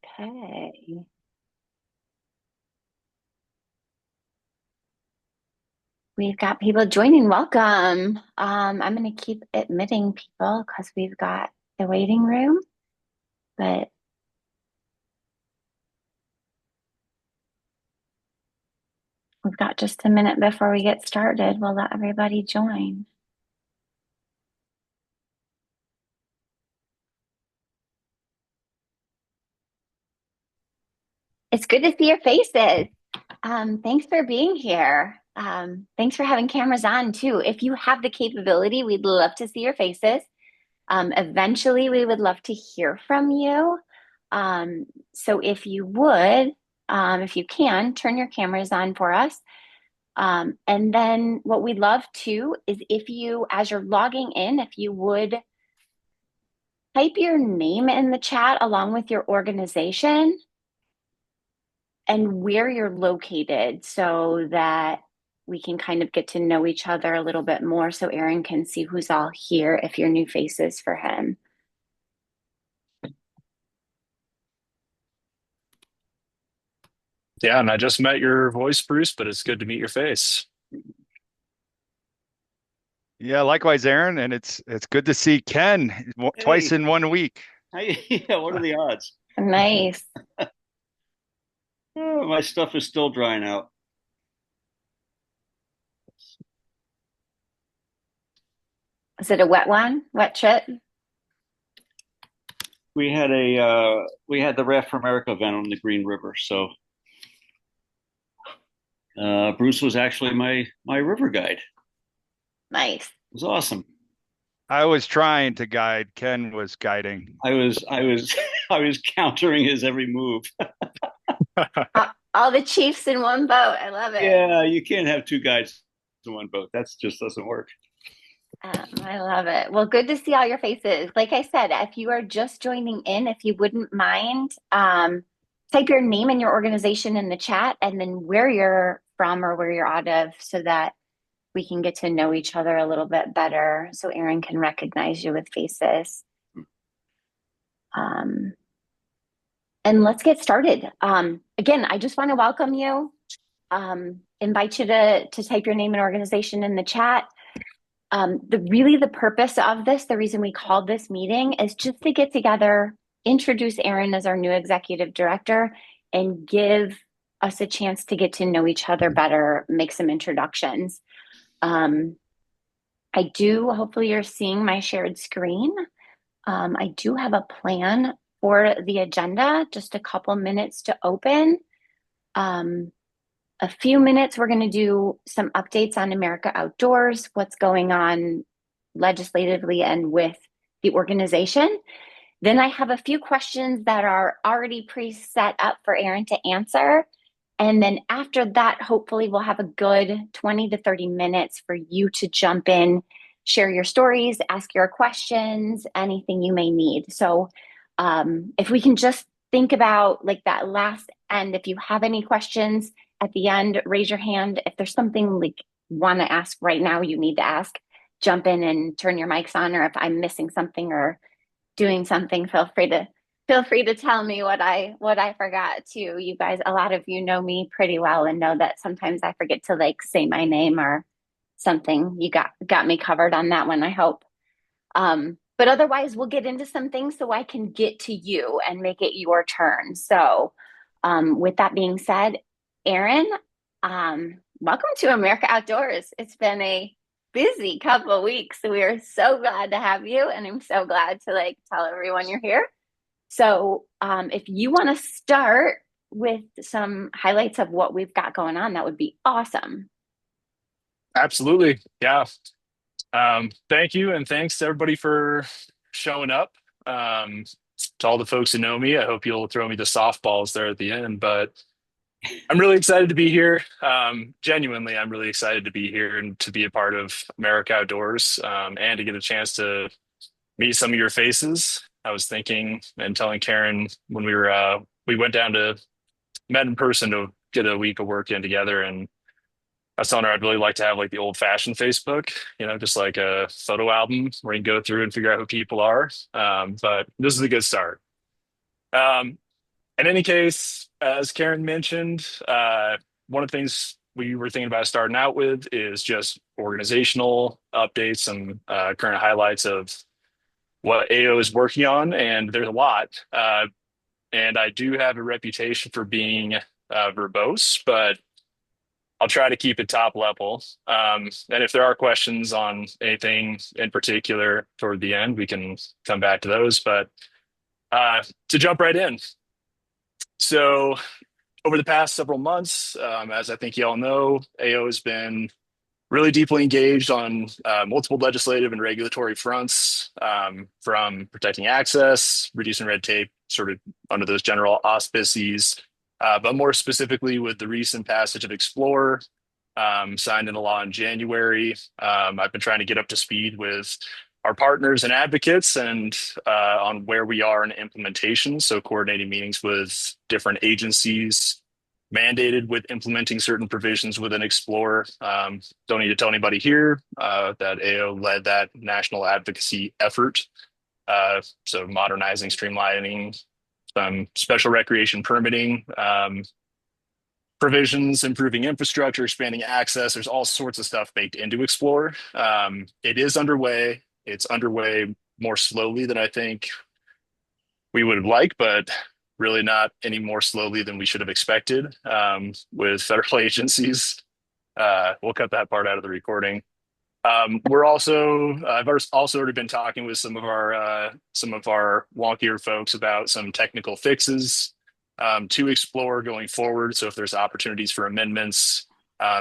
Okay. We've got people joining. Welcome. I'm going to keep admitting people because we've got the waiting room, but we've got just a minute before we get started. We'll let everybody join. It's good to see your faces. Thanks for being here. Thanks for having cameras on too. If you have the capability, we'd love to see your faces. Eventually, we would love to hear from you. So if you would, if you can, turn your cameras on for us. And then what we'd love too is if you, as you're logging in, if you would type your name in the chat along with your organization and where you're located so that we can kind of get to know each other a little bit more so Aaron can see who's all here if you're new faces for him. Yeah, and I just met your voice, Bruce, but it's good to meet your face. Yeah, likewise, Aaron, and it's good to see Ken twice Hey, in 1 week. yeah, what are the odds? Nice. Oh, my stuff is still drying out. Is it a wet one? Wet trip? We had the Raft for America event on the Green River, so Bruce was actually my river guide. It Nice. was awesome. I was trying to guide, Ken was guiding. I was I was countering his every move. All the Chiefs in one boat. I love it. Yeah, you can't have two guides in one boat. That just doesn't work. I love it. Well, good to see all your faces. Like I said, if you are just joining in, if you wouldn't mind, type your name and your organization in the chat and then where you're from or where you're out of so that we can get to know each other a little bit better so Aaron can recognize you with faces. Um, and let's get started. Again, I just want to welcome you, invite you to type your name and organization in the chat. The purpose of this, the reason we called this meeting is just to get together, introduce Aaron as our new executive director, and give us a chance to get to know each other better, make some introductions. Hopefully you're seeing my shared screen. I do have a plan for the agenda, just a couple minutes to open. A few minutes, we're going to do some updates on America Outdoors, what's going on legislatively and with the organization. Then I have a few questions that are already pre-set up for Aaron to answer. And then after that, hopefully we'll have a good 20 to 30 minutes for you to jump in, share your stories, ask your questions, anything you may need. So if we can just think about like that last end, if you have any questions at the end, raise your hand. If there's something like want to ask right now, you need to ask, jump in and turn your mics on, or if I'm missing something or doing something, feel free to tell me what I forgot too. You guys, a lot of you know me pretty well and know that sometimes I forget to like say my name or something. You got me covered on that one, I hope. But otherwise, we'll get into some things so I can get to you and make it your turn. So, with that being said, Aaron, welcome to America Outdoors. It's been a busy couple of weeks. So we are so glad to have you, and I'm so glad to like tell everyone you're here. So, if you want to start with some highlights of what we've got going on, that would be awesome. Absolutely. Yeah. Thank you. And thanks to everybody for showing up. To all the folks who know me, I hope you'll throw me the softballs there at the end. But I'm really excited to be here. Genuinely, I'm really excited to be here and to be a part of America Outdoors, and to get a chance to meet some of your faces. I was thinking and telling Karen when we went down to met in person to get a week of work in together, and I was telling her I'd really like to have like the old fashioned Facebook, just like a photo album where you can go through and figure out who people are. But this is a good start. Um, In any case, as Karen mentioned, one of the things we were thinking about starting out with is just organizational updates and current highlights of what AO is working on, and there's a lot. And I do have a reputation for being verbose, but I'll try to keep it top level. And if there are questions on anything in particular toward the end, we can come back to those. But to jump right in. So, over the past several months, as I think you all know, AO has been really deeply engaged on multiple legislative and regulatory fronts, from protecting access, reducing red tape, sort of under those general auspices, but more specifically with the recent passage of Explore, signed into law in January. I've been trying to get up to speed with our partners and advocates and on where we are in implementation. So coordinating meetings with different agencies mandated with implementing certain provisions within Explore. Don't need to tell anybody here that AO led that national advocacy effort. So modernizing, streamlining some special recreation permitting provisions, improving infrastructure, expanding access. There's all sorts of stuff baked into Explore. It is underway. It's underway more slowly than I think we would have liked, but really not any more slowly than we should have expected with federal agencies. We'll cut that part out of the recording. We're also I've also already been talking with some of our wonkier folks about some technical fixes to Explore going forward. So if there's opportunities for amendments,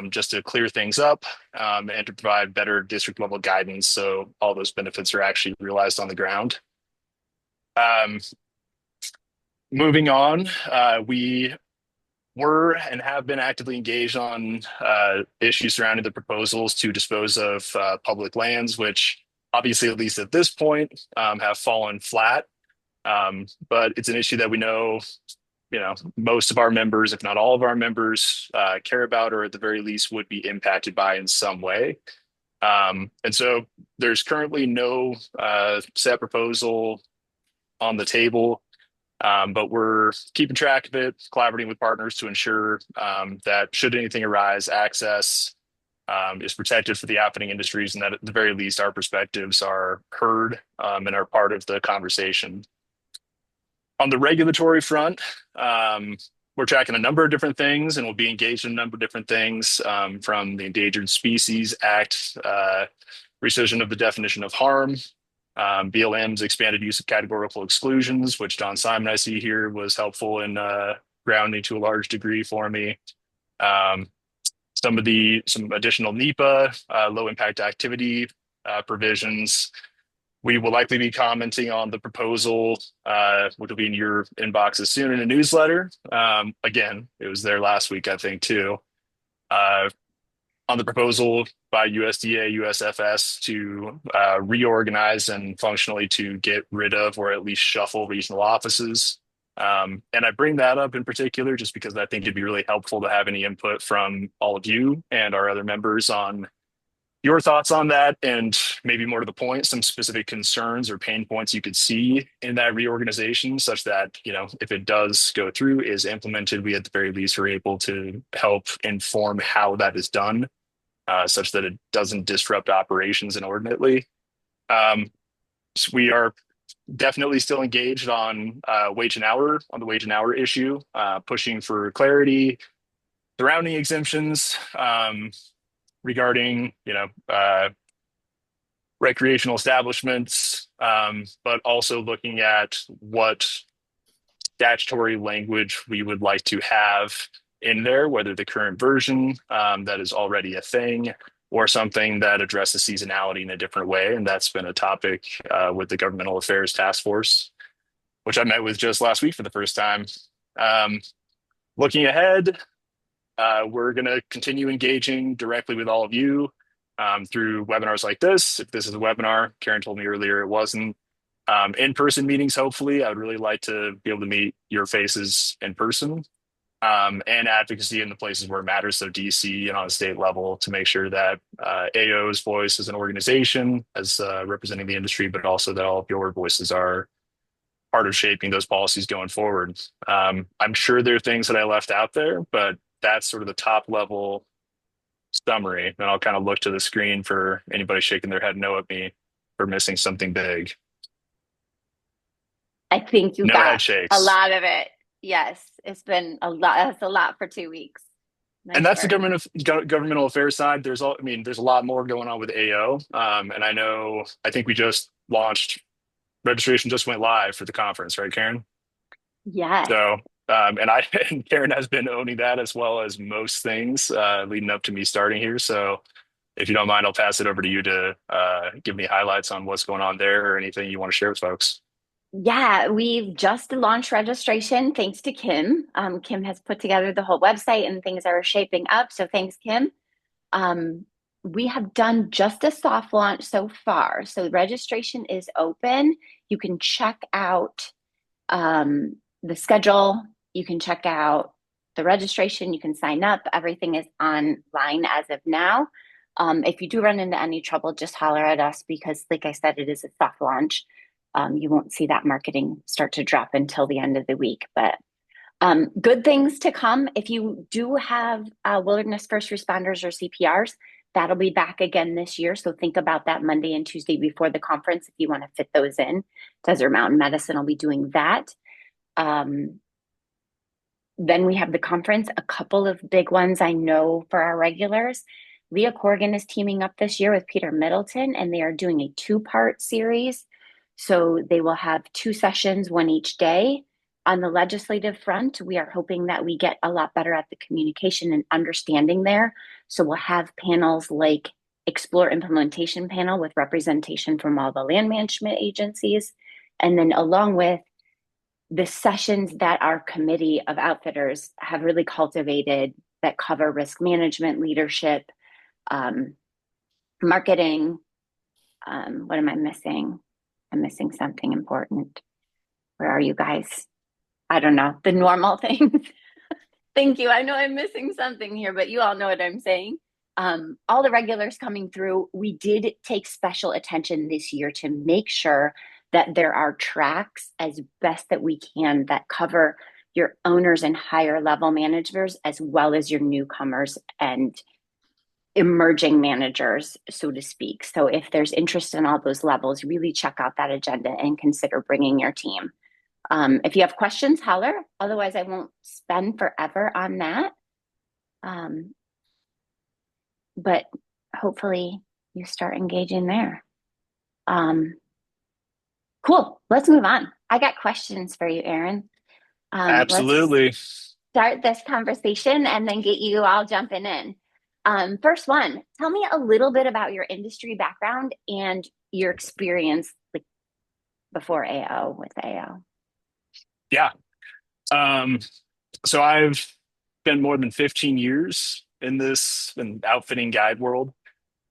just to clear things up and to provide better district level guidance, so all those benefits are actually realized on the ground. Moving on, we were and have been actively engaged on issues surrounding the proposals to dispose of public lands, which obviously, at least at this point, have fallen flat. But it's an issue that we know, most of our members, if not all of our members, care about, or at the very least would be impacted by in some way. And so there's currently no set proposal on the table. But we're keeping track of it, collaborating with partners to ensure that should anything arise, access is protected for the happening industries, and that at the very least our perspectives are heard and are part of the conversation. On the regulatory front, we're tracking a number of different things, and we'll be engaged in a number of different things, from the Endangered Species Act, rescission of the definition of harm, BLM's expanded use of categorical exclusions, which Don Simon, I see here, was helpful in grounding to a large degree for me. Some additional NEPA, low impact activity provisions. We will likely be commenting on the proposal, which will be in your inboxes soon in a newsletter. Again, it was there last week, I think, too. On the proposal by USDA, USFS to reorganize and functionally to get rid of or at least shuffle regional offices. And I bring that up in particular just because I think it'd be really helpful to have any input from all of you and our other members on your thoughts on that, and maybe more to the point, some specific concerns or pain points you could see in that reorganization, such that, if it does go through, is implemented, we at the very least are able to help inform how that is done, such that it doesn't disrupt operations inordinately. So we are definitely still engaged on the wage and hour issue, pushing for clarity surrounding exemptions, regarding recreational establishments, but also looking at what statutory language we would like to have in there, whether the current version that is already a thing or something that addresses seasonality in a different way. And that's been a topic with the Governmental Affairs Task Force, which I met with just last week for the first time. Looking ahead, we're going to continue engaging directly with all of you through webinars like this. If this is a webinar, Karen told me earlier it wasn't. In-person meetings, hopefully. I would really like to be able to meet your faces in person, and advocacy in the places where it matters, so DC and on a state level, to make sure that AO's voice as an organization, as representing the industry, but also that all of your voices are part of shaping those policies going forward. I'm sure there are things that I left out there, but that's sort of the top level summary. And I'll kind of look to the screen for anybody shaking their head no at me for missing something big. I think you No got head a shakes. lot of it. Yes, it's been a lot. That's a lot for 2 weeks. And Nice that's the work. governmental affairs side. I mean, there's a lot more going on with AO. And I think we just launched registration just went live for the conference, right, Karen? Yes. So, and Karen has been owning that as well as most things leading up to me starting here. So, if you don't mind, I'll pass it over to you to give me highlights on what's going on there or anything you want to share with folks. Yeah, we've just launched registration thanks to Kim. Kim has put together the whole website and things are shaping up. So thanks, Kim. Um, we have done just a soft launch so far. So registration is open. You can check out the schedule. You can check out the registration. You can sign up. Everything is online as of now. If you do run into any trouble, just holler at us because, like I said, it is a soft launch. You won't see that marketing start to drop until the end of the week. But good things to come. If you do have wilderness first responders or CPRs, that'll be back again this year. So think about that Monday and Tuesday before the conference if you want to fit those in. Desert Mountain Medicine will be doing that. Then we have the conference, a couple of big ones I know for our regulars. Leah Corrigan is teaming up this year with Peter Middleton, and they are doing a two-part series. So they will have 2 sessions, one each day. On the legislative front, we are hoping that we get a lot better at the communication and understanding there. So we'll have panels like Explore Implementation Panel with representation from all the land management agencies. And then along with the sessions that our committee of outfitters have really cultivated that cover risk management, leadership, marketing. What am I missing? I'm missing something important. Where are you guys? I don't know. The normal things. Thank you. I know I'm missing something here, but you all know what I'm saying. All the regulars coming through, we did take special attention this year to make sure that there are tracks as best that we can that cover your owners and higher level managers, as well as your newcomers and emerging managers, so to speak. So if there's interest in all those levels, really check out that agenda and consider bringing your team. If you have questions, holler. Otherwise, I won't spend forever on that. But hopefully you start engaging there. Cool. Let's move on. I got questions for you, Aaron. Let's Absolutely. start this conversation and then get you all jumping in. First one, tell me a little bit about your industry background and your experience like before AO with AO. Yeah. Um, so I've been more than 15 years in this outfitting guide world.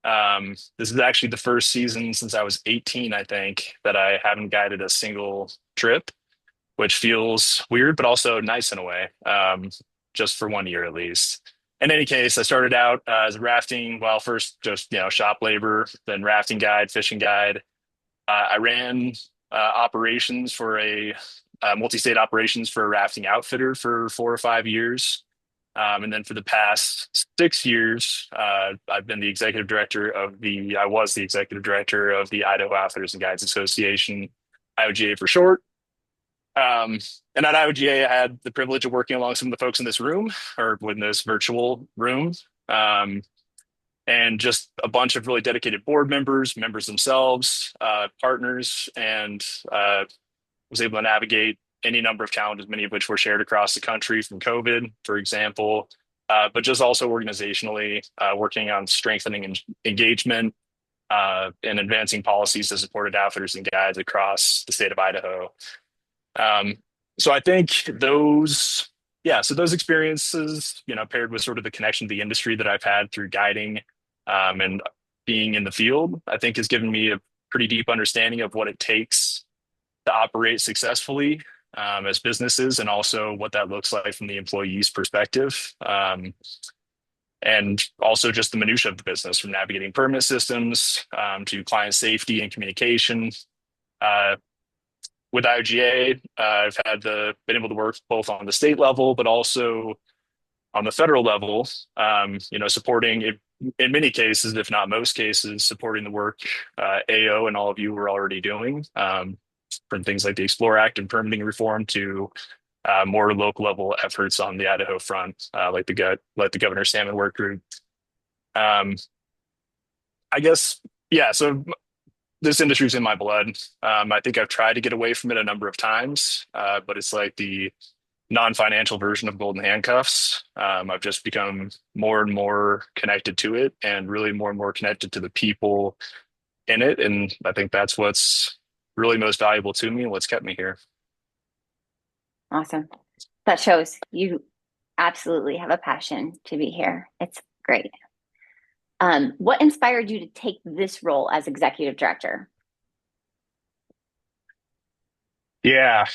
This is actually the first season since I was 18, I think, that I haven't guided a single trip, which feels weird, but also nice in a way, just for 1 year at least. In any case, I started out as a rafting, well, first just, shop labor, then rafting guide, fishing guide. I ran operations for a multi-state operations for a rafting outfitter for 4 or 5 years. And then for the past 6 years, I've been the I was the executive director of the Idaho Outfitters and Guides Association, IOGA for short. And at IOGA, I had the privilege of working along some of the folks in this room or in this virtual room. And just a bunch of really dedicated board members themselves, partners, and was able to navigate any number of challenges, many of which were shared across the country from COVID, for example, but just also organizationally working on strengthening engagement and advancing policies that supported outfitters and guides across the state of Idaho. So I think those experiences, paired with sort of the connection to the industry that I've had through guiding and being in the field, I think has given me a pretty deep understanding of what it takes to operate successfully as businesses and also what that looks like from the employee's perspective. And also just the minutia of the business from navigating permit systems to client safety and communication. with IGA, I've been able to work both on the state level, but also on the federal level. Supporting it in many cases, if not most cases, supporting the work AO and all of you were already doing, from things like the Explore Act and permitting reform to more local level efforts on the Idaho front, like the Governor Salmon Work Group. Um, I guess, yeah. So this industry's in my blood. I think I've tried to get away from it a number of times, but it's like the non-financial version of golden handcuffs. I've just become more and more connected to it and really more and more connected to the people in it. And I think that's what's really most valuable to me and what's kept me here. Awesome. That shows you absolutely have a passion to be here. It's great. What inspired you to take this role as executive director? Yeah.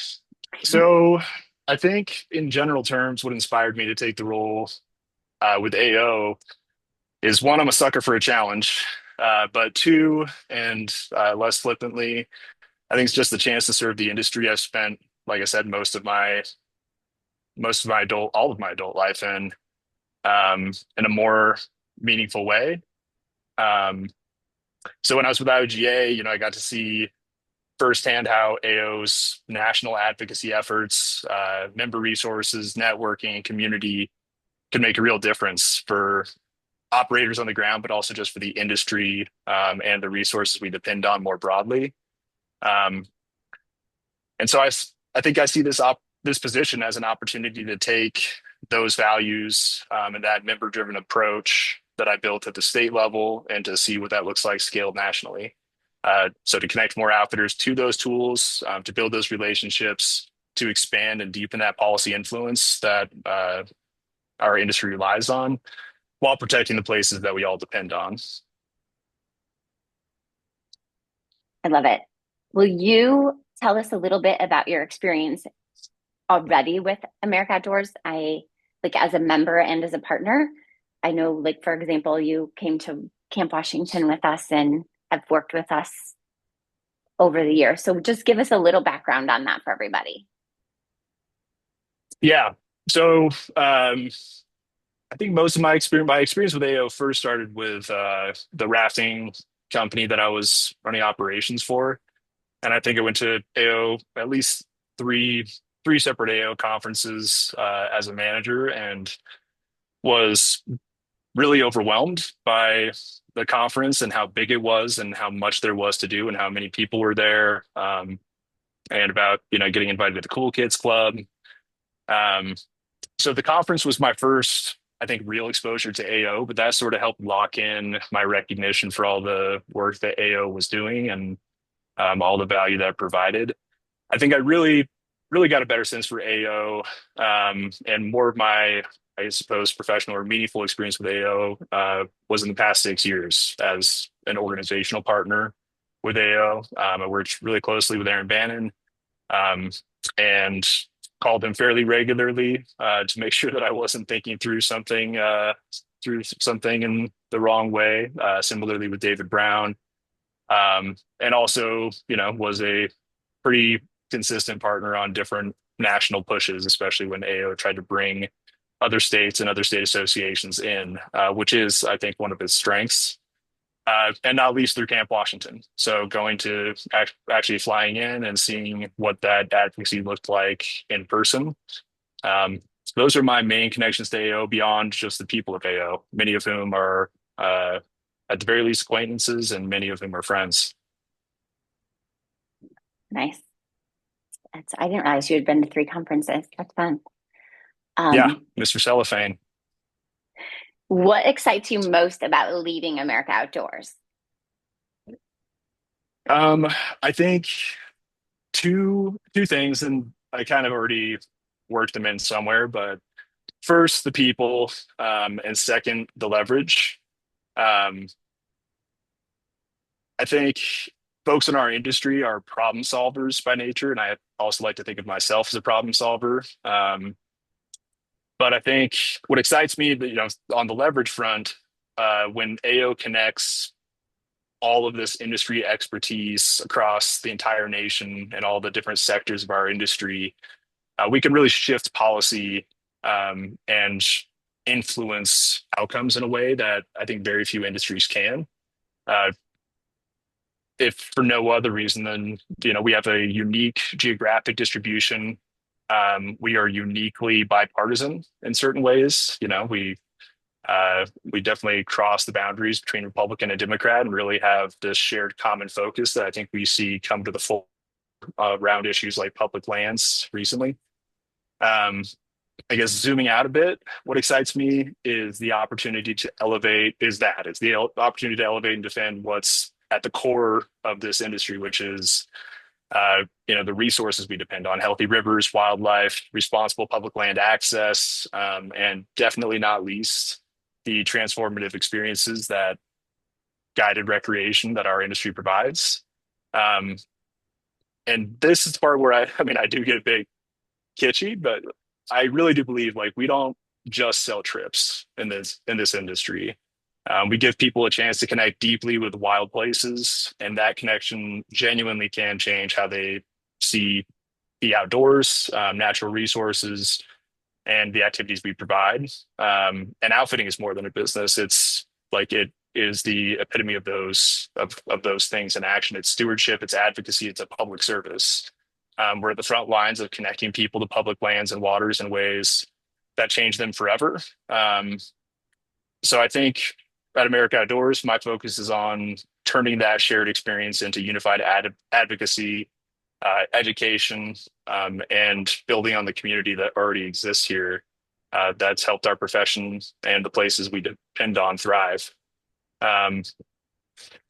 So I think in general terms, what inspired me to take the role with AO is one, I'm a sucker for a challenge. But two, and less flippantly, I think it's just the chance to serve the industry I've spent, like I said, most of my all of my adult life in a more meaningful way. Um, so when I was with IOGA, I got to see firsthand how AO's national advocacy efforts, member resources, networking, and community could make a real difference for operators on the ground, but also just for the industry and the resources we depend on more broadly. Um, and so I think I see this position as an opportunity to take those values and that member-driven approach that I built at the state level and to see what that looks like scaled nationally. So to connect more outfitters to those tools, to build those relationships, to expand and deepen that policy influence that our industry relies on, while protecting the places that we all depend on. I love it. Will you tell us a little bit about your experience already with America Outdoors? Like as a member and as a partner. I know, like, for example, you came to Camp Washington with us and have worked with us over the years. So just give us a little background on that for everybody. Yeah. So I think most of my experience with AO first started with the rafting company that I was running operations for, and I think I went to AO at least three three separate AO conferences as a manager, and was really overwhelmed by the conference and how big it was and how much there was to do and how many people were there, and about getting invited to the Cool Kids Club. Um, so the conference was my first, I think, real exposure to AO, but that sort of helped lock in my recognition for all the work that AO was doing and all the value that it provided. I think I really got a better sense for AO, and more of my, I suppose, professional or meaningful experience with AO was in the past 6 years as an organizational partner with AO. I worked really closely with Aaron Bannon, um, and called him fairly regularly to make sure that I wasn't thinking through something in the wrong way. Similarly with David Brown, and also was a pretty consistent partner on different national pushes, especially when AO tried to bring other states and other state associations in, which is, I think, one of its strengths. And not least through Camp Washington. So going to actually flying in and seeing what that advocacy looked like in person. Those are my main connections to AO beyond just the people of AO, many of whom are, at the very least, acquaintances, and many of whom are friends. Nice. I didn't realize you had been to 3 conferences. That's fun. Yeah, Mr. Cellophane. What excites you most about leading America Outdoors? I think two things, and I kind of already worked them in somewhere, but first, the people, and second, the leverage. Um, I think folks in our industry are problem solvers by nature, and I also like to think of myself as a problem solver. But I think what excites me, on the leverage front, when AO connects all of this industry expertise across the entire nation and all the different sectors of our industry, we can really shift policy and influence outcomes in a way that I think very few industries can. Uh, if for no other reason than we have a unique geographic distribution. We are uniquely bipartisan in certain ways. We definitely cross the boundaries between Republican and Democrat and really have this shared common focus that I think we see come to the full around issues like public lands recently. Um, I guess zooming out a bit, what excites me is the opportunity to elevate, is the opportunity to elevate and defend what's at the core of this industry, which is the resources we depend on: healthy rivers, wildlife, responsible public land access, and definitely not least the transformative experiences that guided recreation that our industry provides. Um, and this is the part where I do get a bit kitschy, but I really do believe like we don't just sell trips in this industry. We give people a chance to connect deeply with wild places, and that connection genuinely can change how they see the outdoors, natural resources, and the activities we provide. And outfitting is more than a business. It's like it is the epitome of those things in action. It's stewardship, it's advocacy, it's a public service. We're at the front lines of connecting people to public lands and waters in ways that change them forever. So I think at America Outdoors, my focus is on turning that shared experience into unified advocacy, education, and building on the community that already exists here. That's helped our profession and the places we depend on thrive. Um,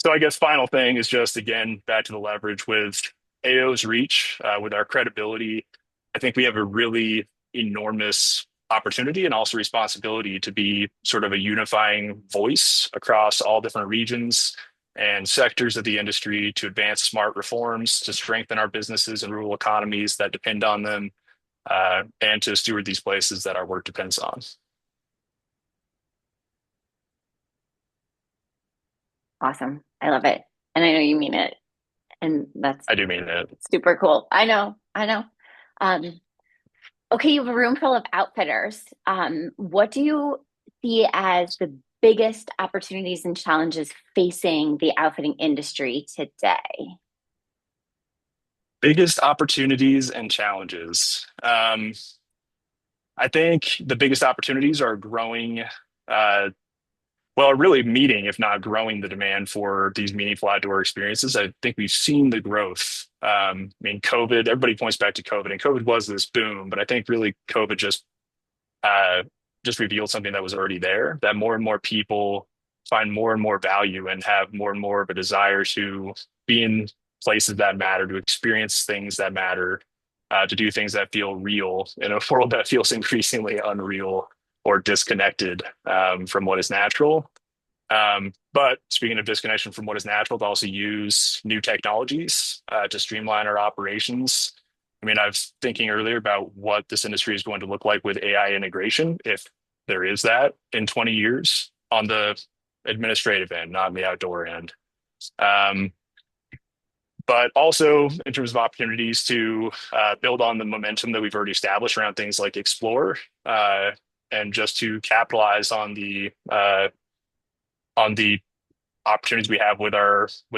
so I guess final thing is just, again, back to the leverage with AO's reach, with our credibility. I think we have a really enormous opportunity and also responsibility to be sort of a unifying voice across all different regions and sectors of the industry to advance smart reforms, to strengthen our businesses and rural economies that depend on them, and to steward these places that our work depends on. Awesome. I love it. And I know you mean it. And that's I do mean it. super cool. I know. I know. Um, okay, you have a room full of outfitters. What do you see as the biggest opportunities and challenges facing the outfitting industry today? Biggest opportunities and challenges. I think the biggest opportunities are growing, really meeting, if not growing, the demand for these meaningful outdoor experiences. I think we've seen the growth. COVID, everybody points back to COVID, and COVID was this boom, but I think really COVID just revealed something that was already there, that more and more people find more and more value and have more and more of a desire to be in places that matter, to experience things that matter, to do things that feel real in a world that feels increasingly unreal or disconnected from what is natural. But speaking of disconnection from what is natural, to also use new technologies to streamline our operations. I was thinking earlier about what this industry is going to look like with AI integration, if there is that in 20 years on the administrative end, not on the outdoor end. But also in terms of opportunities to build on the momentum that we've already established around things like Explore, and just to capitalize on the opportunities we have with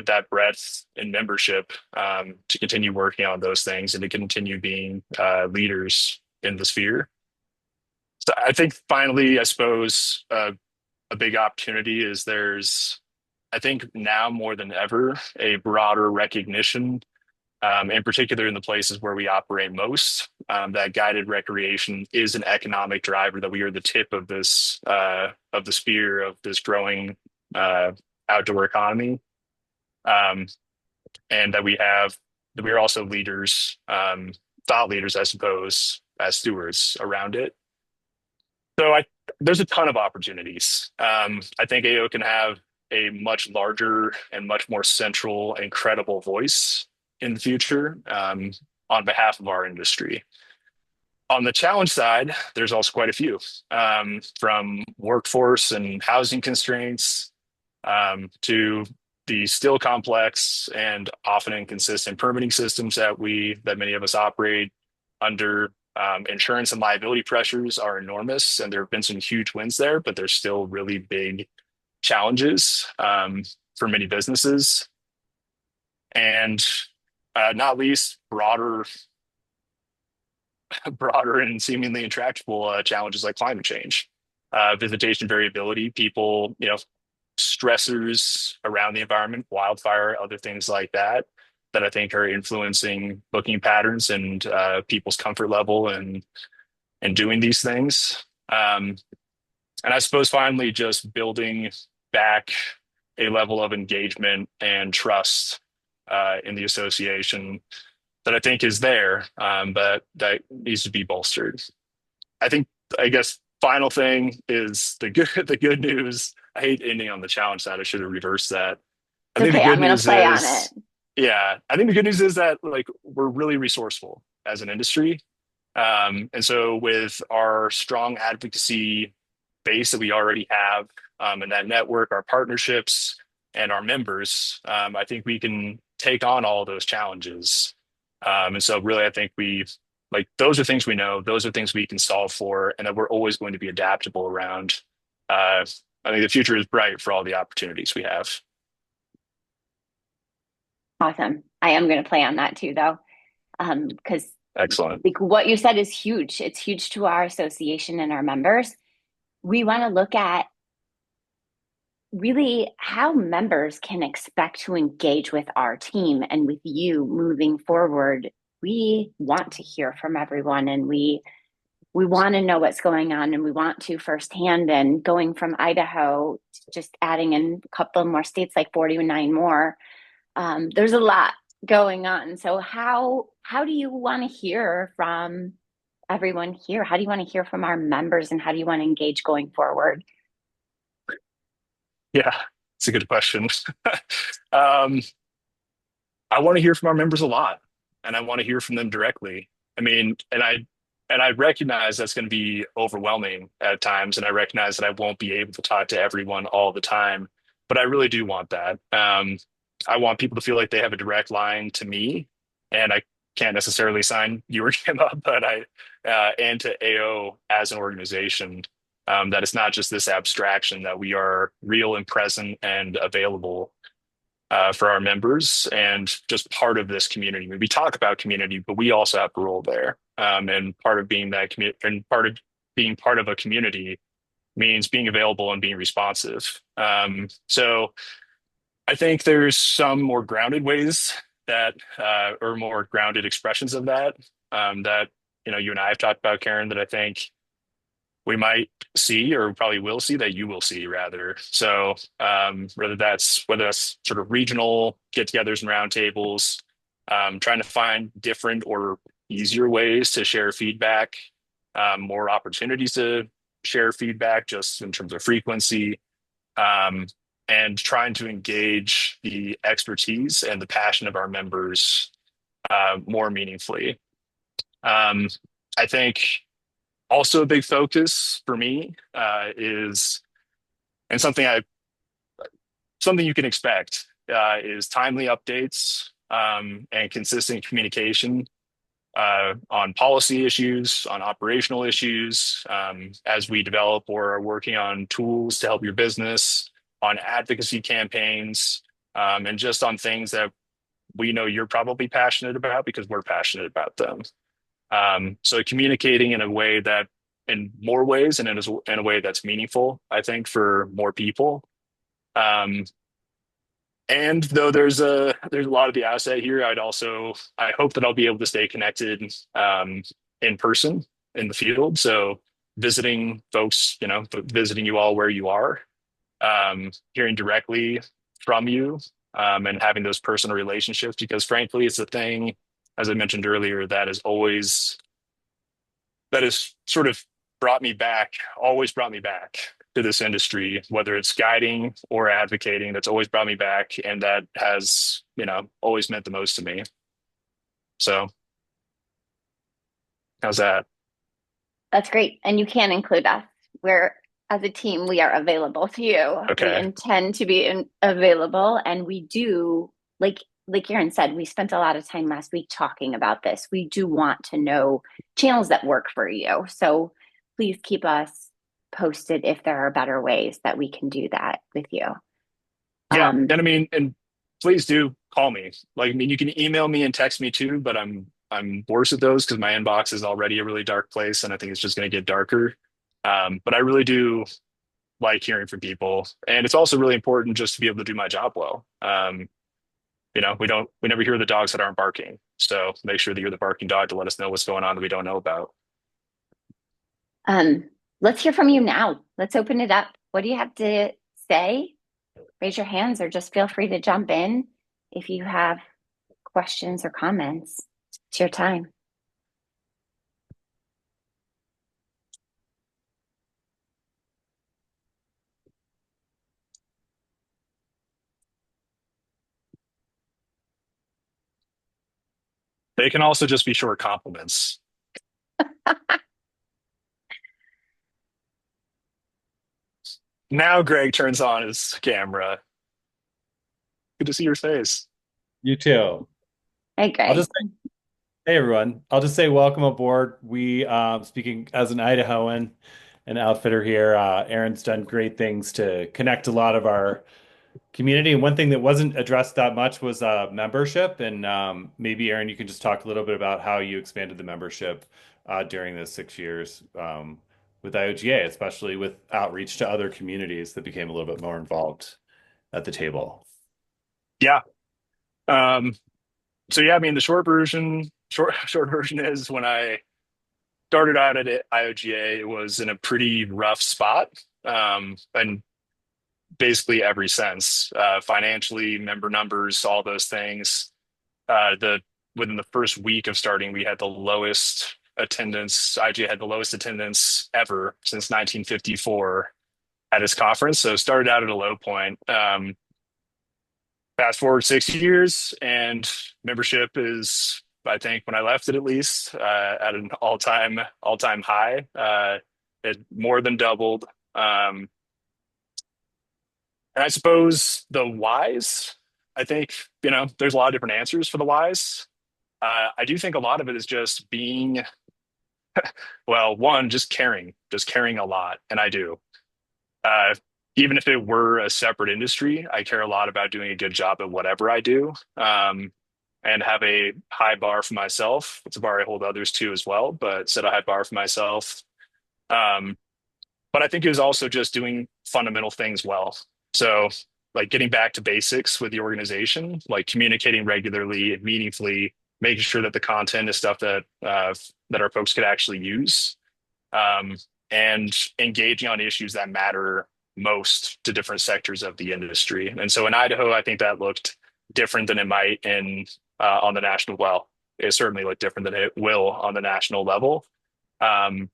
that breadth and membership, to continue working on those things and to continue being leaders in the sphere. So I think finally, I suppose a big opportunity is I think now more than ever, a broader recognition, in particular in the places where we operate most, that guided recreation is an economic driver, that we are the tip of the spear of this growing outdoor economy, and that we are also leaders, thought leaders, I suppose, as stewards around it. So there's a ton of opportunities. I think AO can have a much larger and much more central and credible voice in the future, on behalf of our industry. On the challenge side, there's also quite a few, from workforce and housing constraints, to the still complex and often inconsistent permitting systems that many of us operate under. Insurance and liability pressures are enormous, and there have been some huge wins there, but there's still really big challenges for many businesses, and not least broader and seemingly intractable challenges like climate change, visitation variability, people, stressors around the environment, wildfire, other things like that, that I think are influencing booking patterns and people's comfort level and doing these things. And I suppose finally, just building back a level of engagement and trust in the association that I think is there, but that needs to be bolstered. I think, I guess, final thing is the good news. I hate ending on the challenge side. I should have reversed that. I It's think the okay. good I'm going to news play on it. is, yeah, I think the good news is that like we're really resourceful as an industry. And so with our strong advocacy base that we already have, and that network, our partnerships, and our members, I think we can take on all of those challenges. And so really, I think those are things we know, those are things we can solve for, and that we're always going to be adaptable around. I think the future is bright for all the opportunities we have. Awesome. I am going to play on that too, though, because Excellent. like what you said is huge. It's huge to our association and our members. We want to look at really how members can expect to engage with our team and with you moving forward. We want to hear from everyone, and we want to know what's going on, and we want to firsthand. And going from Idaho to just adding in a couple more states, like 49 more, there's a lot going on. So how do you want to hear from everyone here? How do you want to hear from our members, and how do you want to engage going forward? Yeah, it's a good question. um, I want to hear from our members a lot, and I want to hear from them directly. I mean, and I recognize that's going to be overwhelming at times, and I recognize that I won't be able to talk to everyone all the time, but I really do want that. I want people to feel like they have a direct line to me, and I can't necessarily sign you or Kim up, but and to AO as an organization. That it's not just this abstraction, that we are real and present and available for our members and just part of this community. We talk about community, but we also have a role there. And part of being that community, and part of being part of a community, means being available and being responsive. So I think there's some more grounded ways that, or more grounded expressions of that, that you and I have talked about, Karen, that I think we might see, or probably will see, that you will see rather. So whether that's sort of regional get-togethers and roundtables, trying to find different or easier ways to share feedback, more opportunities to share feedback just in terms of frequency, and trying to engage the expertise and the passion of our members more meaningfully. I think also a big focus for me is, and something you can expect, is timely updates and consistent communication on policy issues, on operational issues, as we develop or are working on tools to help your business, on advocacy campaigns, and just on things that we know you're probably passionate about because we're passionate about them. So communicating in more ways and in a way that's meaningful, I think, for more people. And though there's a lot of the asset here, I hope that I'll be able to stay connected in person in the field. So visiting folks, visiting you all where you are, hearing directly from you, and having those personal relationships, because frankly, it's a thing, as I mentioned earlier, that has sort of always brought me back to this industry, whether it's guiding or advocating. That's always brought me back, and that has, always meant the most to me. So, how's that? That's great. And you can include us. as a team, we are available to you. We Okay. intend to be available, and we do, like Aaron said, we spent a lot of time last week talking about this. We do want to know channels that work for you. So please keep us posted if there are better ways that we can do that with you. Yeah. And I mean, and please do call me. Like, I mean, you can email me and text me too, but I'm worse at those because my inbox is already a really dark place, and I think it's just going to get darker. But I really do like hearing from people, and it's also really important just to be able to do my job well. We never hear the dogs that aren't barking, so make sure that you're the barking dog to let us know what's going on that we don't know about. Let's hear from you now. Let's open it up. What do you have to say? Raise your hands or just feel free to jump in if you have questions or comments. It's your time. They can also just be short compliments. Now Greg turns on his camera. Good to see your face. You too. Hey, I'll Greg. just say, hey everyone. I'll just say welcome aboard. We speaking as an Idahoan and outfitter here. Aaron's done great things to connect a lot of our community. And one thing that wasn't addressed that much was membership. And maybe Aaron, you can just talk a little bit about how you expanded the membership during the 6 years with IOGA, especially with outreach to other communities that became a little bit more involved at the table. Yeah. Um, so yeah, I mean, the short version is when I started out at IOGA, it was in a pretty rough spot. And basically every sense, financially, member numbers, all those things. The Within the first week of starting, we had the lowest attendance. IGA had the lowest attendance ever since 1954 at its conference. So it started out at a low point. Fast forward 6 years, and membership is, I think, when I left it at least, at an all time high. It more than doubled. And I suppose the whys, I think, there's a lot of different answers for the whys. I do think a lot of it is just being, well, one, just caring a lot. And I do. Uh, Even if it were a separate industry, I care a lot about doing a good job at whatever I do, and have a high bar for myself. It's a bar I hold others to as well, but set a high bar for myself. Um, but I think it was also just doing fundamental things well. So, like getting back to basics with the organization, like communicating regularly, meaningfully, making sure that the content is stuff that our folks could actually use, um, and engaging on issues that matter most to different sectors of the industry. And so in Idaho, I think that looked different than it might in on the national. Well, it certainly looked different than it will on the national level. Um,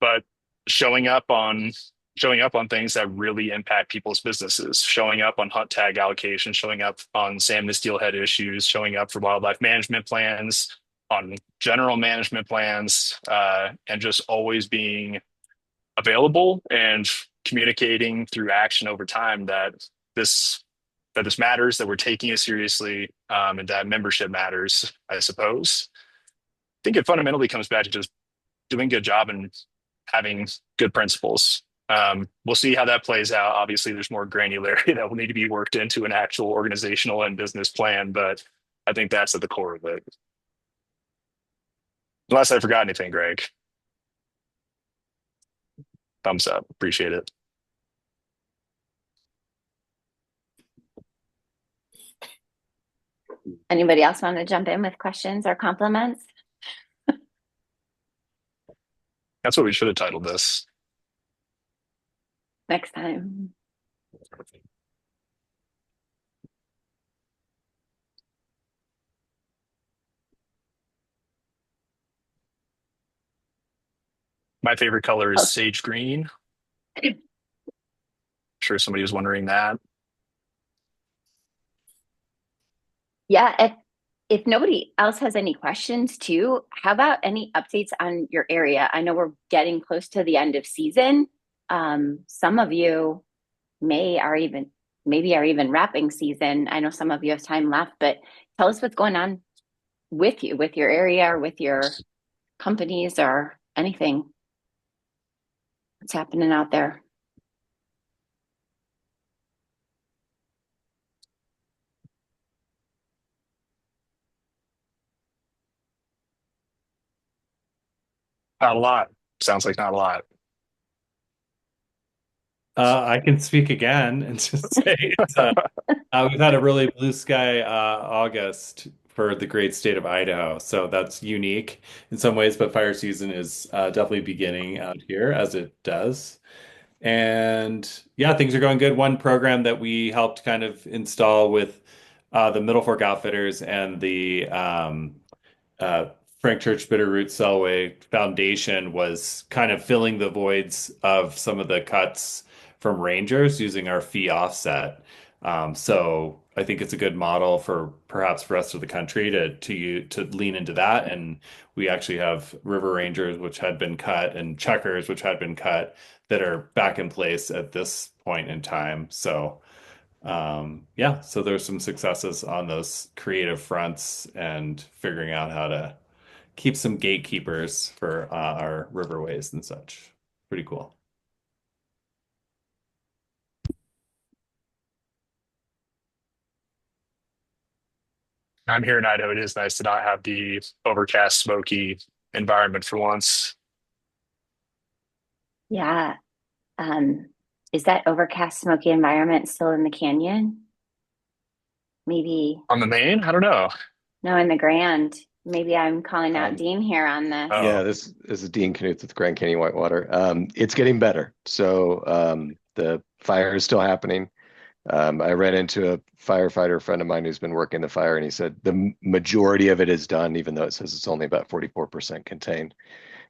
but showing up on showing up on things that really impact people's businesses, showing up on hunt tag allocation, showing up on salmon and steelhead issues, showing up for wildlife management plans, on general management plans, and just always being available and communicating through action over time this this matters, that we're taking it seriously, and that membership matters, I suppose. I think it fundamentally comes back to just doing a good job and having good principles. We'll see how that plays out. Obviously, there's more granularity that will need to be worked into an actual organizational and business plan, but I think that's at the core of it. Unless I forgot anything, Greg. Thumbs up. Appreciate it. Anybody else want to jump in with questions or compliments? That's what we should have titled this. Next time. My favorite color is sage green. I'm sure somebody was wondering that. Yeah, if nobody else has any questions too, how about any updates on your area? I know we're getting close to the end of season. Some of you maybe are even wrapping season. I know some of you have time left, but tell us what's going on with you, with your area, or with your companies, or anything. What's happening out there? Not a lot. Sounds like not a lot. I can speak again and just say we've had a really blue sky August for the great state of Idaho. So that's unique in some ways, but fire season is definitely beginning out here as it does. And yeah, things are going good. One program that we helped kind of install with the Middle Fork Outfitters and the uh, Frank Church Bitterroot Selway Foundation was kind of filling the voids of some of the cuts from Rangers using our fee offset. So I think it's a good model for perhaps the rest of the country to lean into that. And we actually have River Rangers, which had been cut, and Checkers, which had been cut, that are back in place at this point in time. So yeah, so there's some successes on those creative fronts and figuring out how to keep some gatekeepers for our riverways and such. Pretty cool. I'm here in Idaho. It is nice to not have the overcast, smoky environment for once. Yeah. Is that overcast, smoky environment still in the canyon? Maybe, On the main, I don't know. no, in the Grand. Maybe I'm calling out Um, Dean here on this. Oh, yeah, this is Dean Knuth with Grand Canyon Whitewater. It's getting better. So the fire is still happening. I ran into a firefighter friend of mine who's been working the fire, and he said the majority of it is done, even though it says it's only about 44% contained.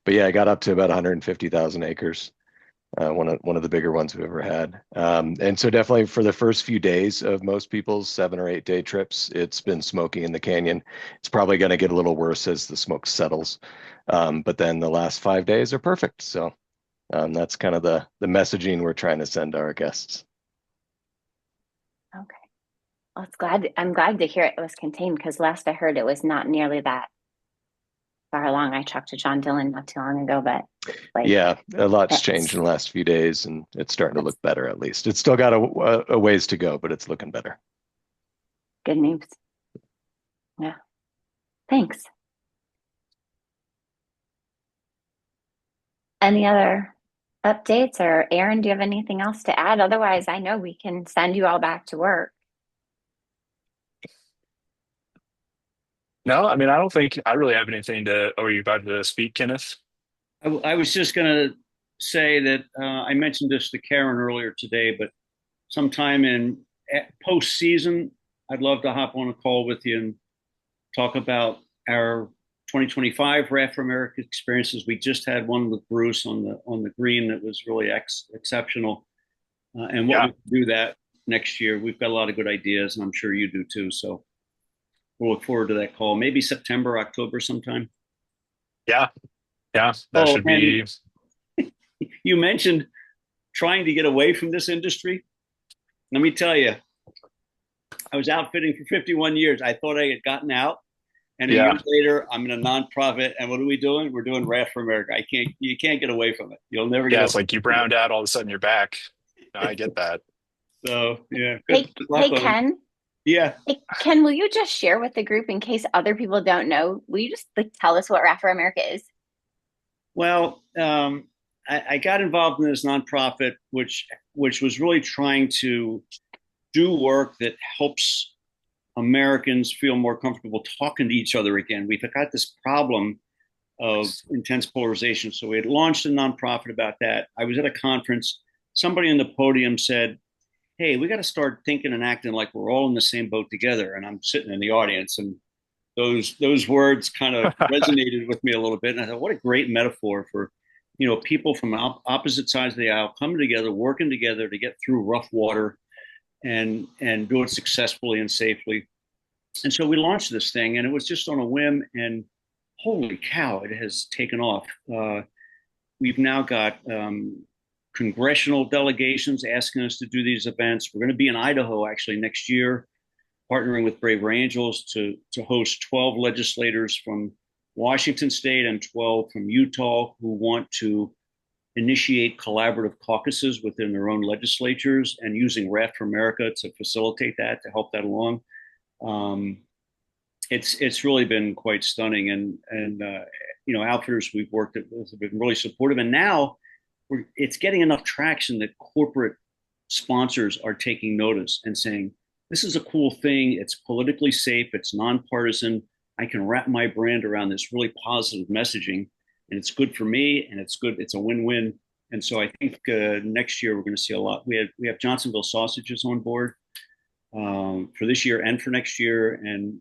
But yeah, I got up to about 150,000 acres. One of the bigger ones we've ever had. And so definitely for the first few days of most people's 7 or 8 day trips, it's been smoky in the canyon. It's probably going to get a little worse as the smoke settles. But then the last 5 days are perfect. So that's kind of the messaging we're trying to send to our guests. Okay. Well, I'm glad to hear it was contained, because last I heard it was not nearly that far along. I talked to John Dillon not too long ago, but Yeah, a lot's that's changed in the last few days, and it's starting to look better at least. It's still got a ways to go, but it's looking better. good news. Yeah. Thanks. Any other updates, or Aaron, do you have anything else to add? Otherwise, I know we can send you all back to work. no, I mean, I don't think I really have anything to. Oh, are you about to speak, Kenneth? I was just going to say that I mentioned this to Karen earlier today, but sometime in postseason, I'd love to hop on a call with you and talk about our 2025 Raft for America experiences. We just had one with Bruce on the green that was really exceptional, and what Yeah, we can do that next year. We've got a lot of good ideas, and I'm sure you do too. So we'll look forward to that call. Maybe September, October sometime. yeah, yeah. That Oh, should and be. you mentioned trying to get away from this industry. Let me tell you, I was outfitting for 51 years. I thought I had gotten out. And a year Yeah, later, I'm in a nonprofit. And what are we doing? We're doing Raft for America. You can't get away from it. You'll never get yeah. away It's like you from it. browned out, all of a sudden you're back. No, I get that. So yeah, Hey, good luck hey, on it. Ken. Yeah. Hey, Ken, will you just share with the group in case other people don't know? Will you just tell us what Raft for America is? Well, I got involved in this nonprofit, which was really trying to do work that helps Americans feel more comfortable talking to each other again. We've got this problem of intense polarization. So we had launched a nonprofit about that. I was at a conference. Somebody on the podium said, "Hey, we got to start thinking and acting like we're all in the same boat together." And I'm sitting in the audience, and those words kind of resonated with me a little bit. And I thought, what a great metaphor for people from opposite sides of the aisle coming together, working together to get through rough water and do it successfully and safely. And so we launched this thing, and it was just on a whim. And holy cow, it has taken off. We've now got congressional delegations asking us to do these events. We're going to be in Idaho actually next year, partnering with Braver Angels to host 12 legislators from Washington State and 12 from Utah who want to initiate collaborative caucuses within their own legislatures, and using Raft for America to facilitate that, to help that along. It's really been quite stunning, and outfitters we've worked with have been really supportive, and now it's getting enough traction that corporate sponsors are taking notice and saying, this is a cool thing. It's politically safe. It's nonpartisan. I can wrap my brand around this really positive messaging, and it's good for me, and it's good. It's a win-win. And so I think next year we're going to see a lot. We have Johnsonville sausages on board for this year and for next year. And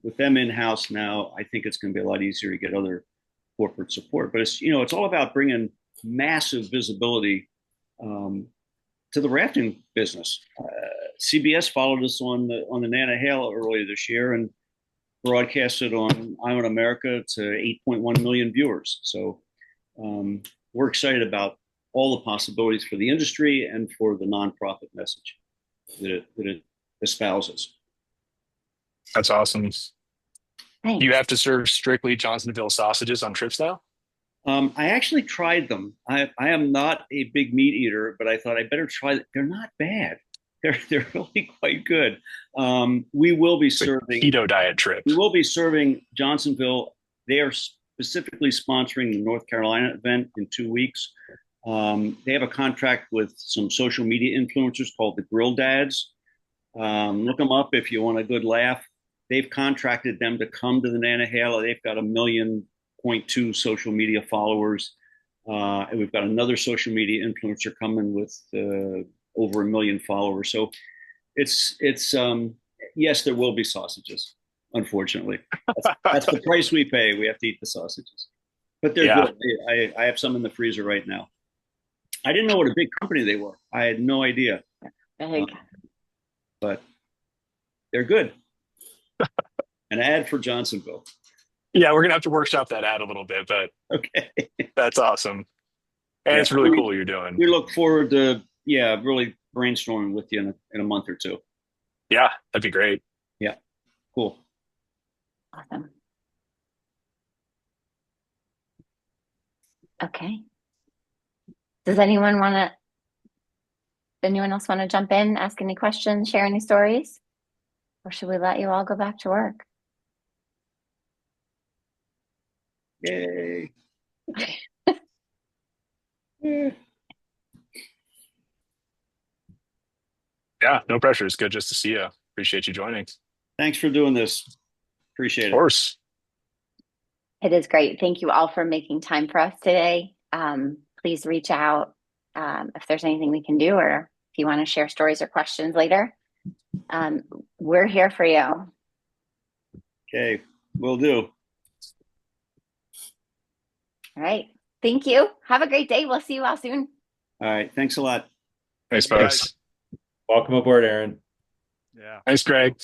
with them in-house now, I think it's going to be a lot easier to get other corporate support. But it's all about bringing massive visibility to the rafting business. CBS followed us on the Nantahala earlier this year and broadcasted on Island America to 8.1 million viewers. So we're excited about all the possibilities for the industry and for the nonprofit message that it espouses. That's awesome. Thanks. Do you have to serve strictly Johnsonville sausages on trips now? I actually tried them. I am not a big meat eater, but I thought I better try them. They're not bad. They're really quite good. We will be serving keto diet trip. We will be serving Johnsonville. They are specifically sponsoring the North Carolina event in 2 weeks. They have a contract with some social media influencers called the Grill Dads. Look them up if you want a good laugh. They've contracted them to come to the Nantahala. They've got 1.2 million social media followers. And we've got another social media influencer coming with over 1 million followers. So it's yes, there will be sausages, unfortunately. That's the price we pay. We have to eat the sausages. But they're good. I have some in the freezer right now. I didn't know what a big company they were. I had no idea. But they're good. An ad for Johnsonville. Yeah, we're going to have to workshop that ad a little bit, but okay. That's awesome. And it's really cool what you're doing. We look forward to, really brainstorming with you in a month or two. Yeah, that'd be great. Yeah, cool. Awesome. Okay. Does anyone else want to jump in, ask any questions, share any stories? Or should we let you all go back to work? Yay. Yeah, no pressure. It's good just to see you. Appreciate you joining. Thanks for doing this. Appreciate it. Of course. It is great. Thank you all for making time for us today. Please reach out if there's anything we can do, or if you want to share stories or questions later. We're here for you. Okay, will do. All right. Thank you. Have a great day. We'll see you all soon. All right. Thanks a lot. Thanks, folks. Welcome aboard, Aaron. Yeah. Thanks, Greg.